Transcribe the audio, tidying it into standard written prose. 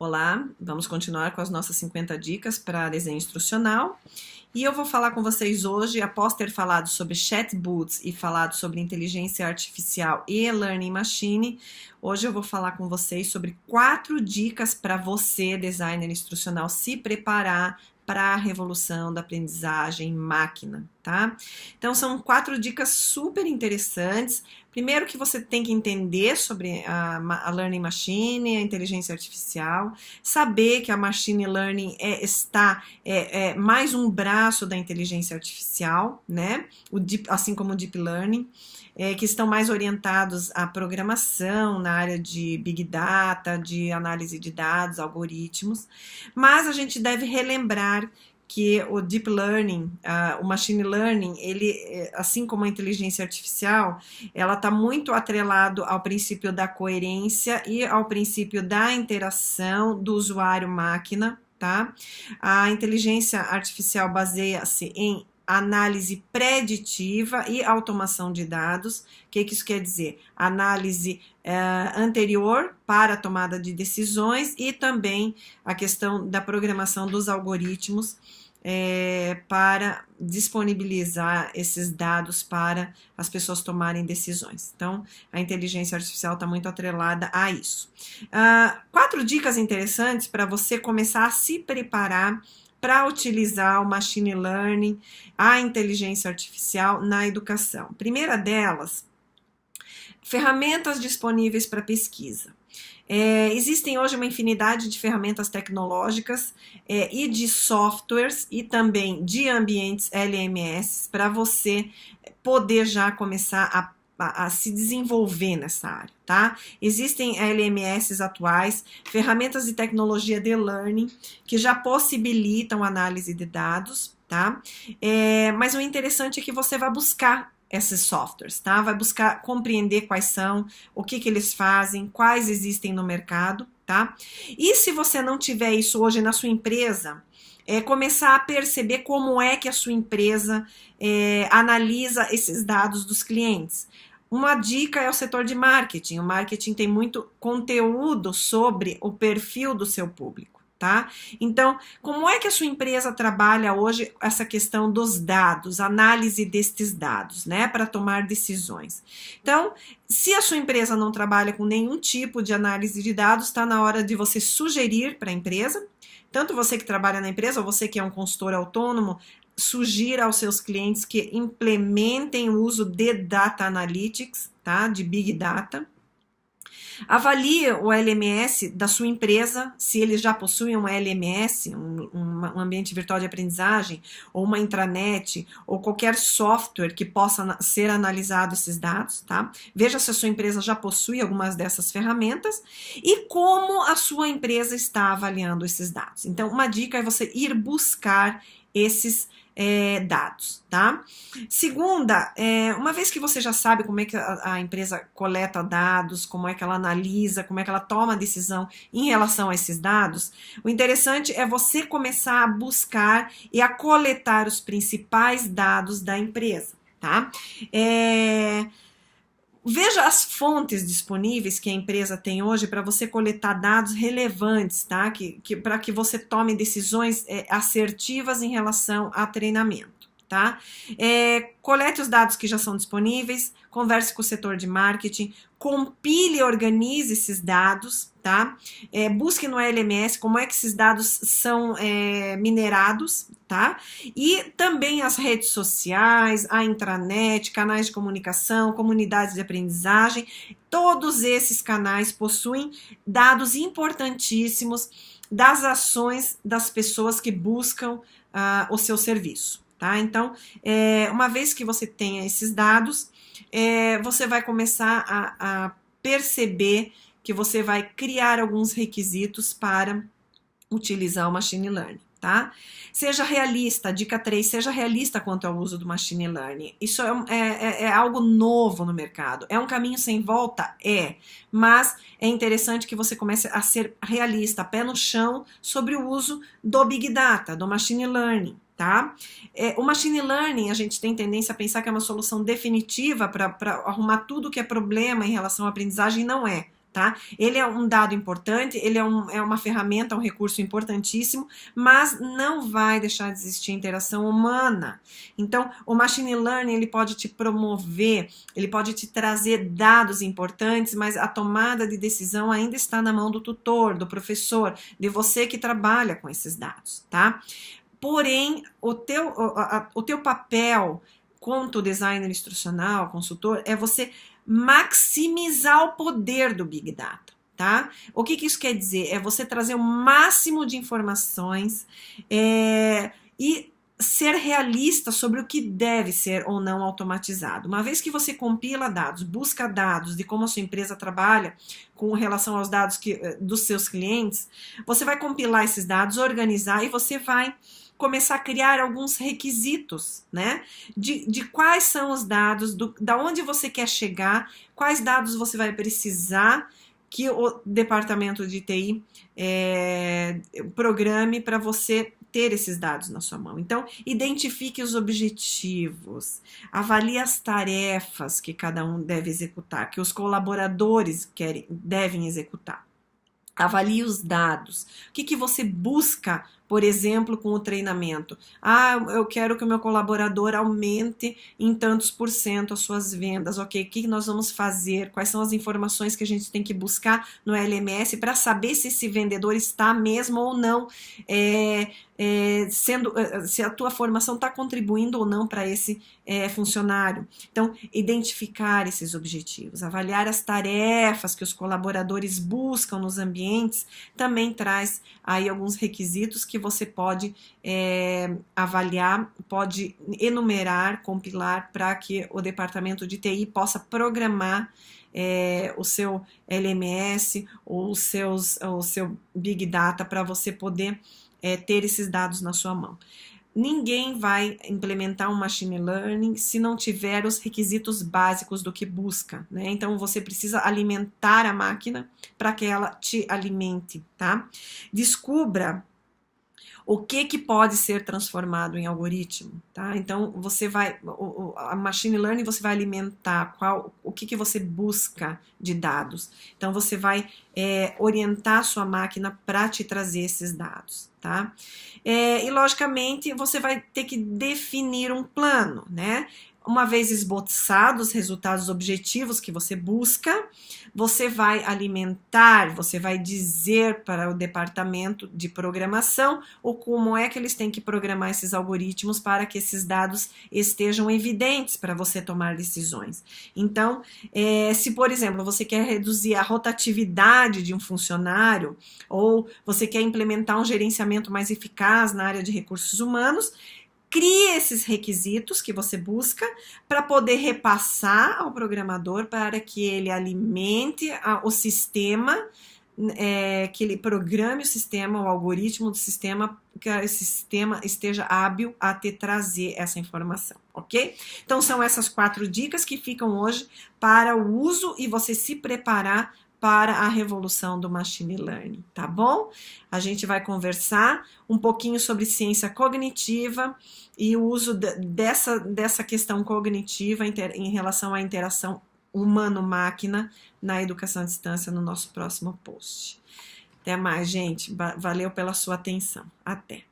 Olá, vamos continuar com as nossas 50 dicas para desenho instrucional. E eu vou falar com vocês hoje, após ter falado sobre chatbots e falado sobre inteligência artificial e learning machine, hoje eu vou falar com vocês sobre 4 dicas para você, designer instrucional, se preparar para a revolução da aprendizagem em máquina, tá? Então são 4 dicas super interessantes. Primeiro que você tem que entender sobre a Learning Machine, a inteligência artificial, saber que a Machine Learning é mais um braço da inteligência artificial, né? Assim como o Deep Learning, que estão mais orientados à programação na área de Big Data, de análise de dados, algoritmos, mas a gente deve relembrar que o Deep Learning, o Machine Learning, ele, assim como a inteligência artificial, ela está muito atrelado ao princípio da coerência e ao princípio da interação do usuário-máquina, tá? A inteligência artificial baseia-se em análise preditiva e automação de dados. O que isso quer dizer? Análise anterior para a tomada de decisões e também a questão da programação dos algoritmos para disponibilizar esses dados para as pessoas tomarem decisões. Então, a inteligência artificial está muito atrelada a isso. 4 dicas interessantes para você começar a se preparar para utilizar o Machine Learning, a inteligência artificial na educação. Primeira delas, ferramentas disponíveis para pesquisa. Existem hoje uma infinidade de ferramentas tecnológicas e de softwares e também de ambientes LMS para você poder já começar a se desenvolver nessa área, tá? Existem LMS atuais, ferramentas de tecnologia de learning que já possibilitam análise de dados, tá? Mas o interessante é que você vai buscar esses softwares, tá? Vai buscar compreender quais são, o que eles fazem, quais existem no mercado, tá? E se você não tiver isso hoje na sua empresa, começar a perceber como é que a sua empresa analisa esses dados dos clientes. Uma dica é o setor de marketing. O marketing tem muito conteúdo sobre o perfil do seu público, tá? Então, como é que a sua empresa trabalha hoje essa questão dos dados, análise destes dados, né, para tomar decisões? Então, se a sua empresa não trabalha com nenhum tipo de análise de dados, está na hora de você sugerir para a empresa, tanto você que trabalha na empresa ou você que é um consultor autônomo, sugira aos seus clientes que implementem o uso de Data Analytics, tá? De Big Data. Avalie o LMS da sua empresa, se ele já possui um LMS, um ambiente virtual de aprendizagem, ou uma intranet, ou qualquer software que possa ser analisado esses dados, tá? Veja se a sua empresa já possui algumas dessas ferramentas e como a sua empresa está avaliando esses dados. Então, uma dica é você ir buscar esses dados, tá? Segunda, uma vez que você já sabe como é que a empresa coleta dados, como é que ela analisa, como é que ela toma a decisão em relação a esses dados, o interessante é você começar a buscar e a coletar os principais dados da empresa, tá? Veja as fontes disponíveis que a empresa tem hoje para você coletar dados relevantes, tá? Para que você tome decisões assertivas em relação a treinamento, tá? Colete os dados que já são disponíveis, converse com o setor de marketing, compile e organize esses dados, tá? Busque no LMS como é que esses dados são minerados, tá? E também as redes sociais, a intranet, canais de comunicação, comunidades de aprendizagem, todos esses canais possuem dados importantíssimos das ações das pessoas que buscam o seu serviço, tá? Então, uma vez que você tenha esses dados, você vai começar a perceber que você vai criar alguns requisitos para utilizar o Machine Learning, tá? Seja realista, dica 3, seja realista quanto ao uso do Machine Learning. Isso é algo novo no mercado. É um caminho sem volta? Mas é interessante que você comece a ser realista, pé no chão, sobre o uso do Big Data, do Machine Learning, tá? O Machine Learning, a gente tem tendência a pensar que é uma solução definitiva para arrumar tudo que é problema em relação à aprendizagem, não é. tá? Ele é um dado importante, ele é uma ferramenta, um recurso importantíssimo, mas não vai deixar de existir interação humana. Então, o machine learning, ele pode te promover, ele pode te trazer dados importantes, mas a tomada de decisão ainda está na mão do tutor, do professor, de você que trabalha com esses dados, tá? Porém, o teu papel quanto designer instrucional, consultor, é você maximizar o poder do Big Data, tá? O que isso quer dizer? É você trazer o máximo de informações e ser realista sobre o que deve ser ou não automatizado. Uma vez que você compila dados, busca dados de como a sua empresa trabalha com relação aos dados dos seus clientes, você vai compilar esses dados, organizar e você vai começar a criar alguns requisitos, né? De quais são os dados, da onde você quer chegar, quais dados você vai precisar que o departamento de TI programe para você ter esses dados na sua mão. Então, identifique os objetivos, avalie as tarefas que cada um deve executar, que os colaboradores devem executar. Avalie os dados. O que você busca, por exemplo, com o treinamento? Eu quero que o meu colaborador aumente em tantos % as suas vendas. Ok, o que nós vamos fazer? Quais são as informações que a gente tem que buscar no LMS para saber se esse vendedor está mesmo ou não se a tua formação está contribuindo ou não para esse funcionário. Então, identificar esses objetivos, avaliar as tarefas que os colaboradores buscam nos ambientes, também traz aí alguns requisitos que você pode avaliar, pode enumerar, compilar para que o departamento de TI possa programar o seu LMS ou o seu Big Data para você poder ter esses dados na sua mão. Ninguém vai implementar um machine learning se não tiver os requisitos básicos do que busca, né? Então, você precisa alimentar a máquina para que ela te alimente, tá? Descubra o que pode ser transformado em algoritmo, tá? Então, a machine learning você vai alimentar o que você busca de dados. Então, você vai orientar a sua máquina para te trazer esses dados, tá? E, logicamente, você vai ter que definir um plano, né? Uma vez esboçados os resultados objetivos que você busca, você vai alimentar, você vai dizer para o departamento de programação como é que eles têm que programar esses algoritmos para que esses dados estejam evidentes para você tomar decisões. Então, se, por exemplo, você quer reduzir a rotatividade de um funcionário ou você quer implementar um gerenciamento mais eficaz na área de recursos humanos, crie esses requisitos que você busca para poder repassar ao programador para que ele alimente o sistema, que ele programe o sistema, o algoritmo do sistema, que esse sistema esteja hábil a trazer essa informação, ok? Então, são essas 4 dicas que ficam hoje para o uso e você se preparar para a revolução do machine learning, tá bom? A gente vai conversar um pouquinho sobre ciência cognitiva e o uso dessa questão cognitiva em relação à interação humano-máquina na educação à distância no nosso próximo post. Até mais, gente. Valeu pela sua atenção. Até!